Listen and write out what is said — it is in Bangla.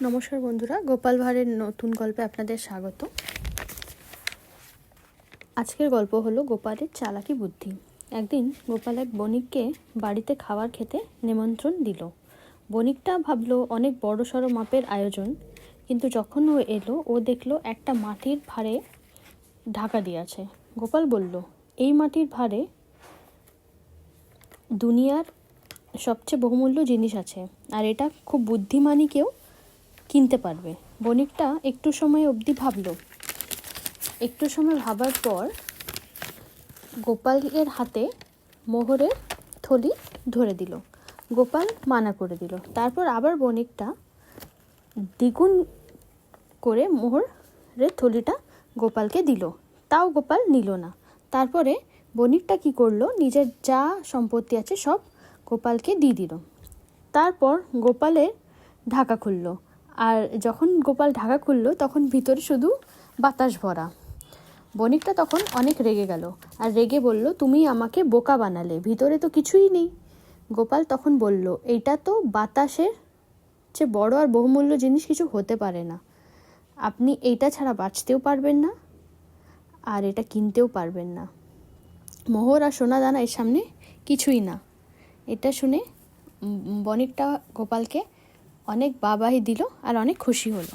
নমস্কার বন্ধুরা, গোপাল ভাঁড়ের নতুন গল্পে আপনাদের স্বাগত। আজকের গল্প হলো গোপালের চালাকি বুদ্ধি। একদিন গোপাল এক বণিককে বাড়িতে খাবার খেতে নিমন্ত্রণ দিল। বণিকটা ভাবলো অনেক বড় সড়ো মাপের আয়োজন, কিন্তু যখন ও এলো ও দেখলো একটা মাটির ভাঁড়ে ঢাকা দিয়ে আছে। গোপাল বলল, এই মাটির ভাঁড়ে দুনিয়ার সবচেয়ে বহুমূল্য জিনিস আছে, আর এটা খুব বুদ্ধিমানই কেউ কিনতে পারবে। বণিকটা একটু সময় অবধি ভাবলো। একটু সময় ভাবার পর গোপালের হাতে মোহরের থলি ধরে দিল। গোপাল মানা করে দিল। তারপর আবার বণিকটা দ্বিগুণ করে মোহরের থলিটা গোপালকে দিল, তাও গোপাল নিল না। তারপরে বণিকটা কি করলো, নিজের যা সম্পত্তি আছে সব গোপালকে দিয়ে দিল। তারপর গোপালের ঢাকা খুললো, আর যখন গোপাল ঢাকা খুললো তখন ভিতরে শুধু বাতাস ভরা। বণিকটা তখন অনেক রেগে গেল, আর রেগে বলল, তুমি আমাকে বোকা বানালে, ভিতরে তো কিছুই নেই। গোপাল তখন বলল, এইটা তো বাতাসের চেয়ে বড় আর বহুমূল্য জিনিস কিছু হতে পারে না। আপনি এইটা ছাড়া বাঁচতেও পারবেন না, আর এটা কিনতেও পারবেন না। মোহর আর সোনা দানা এর সামনে কিছুই না। এটা শুনে বণিকটা গোপালকে অনেক বাবাহি দিল আর অনেক খুশি হলো।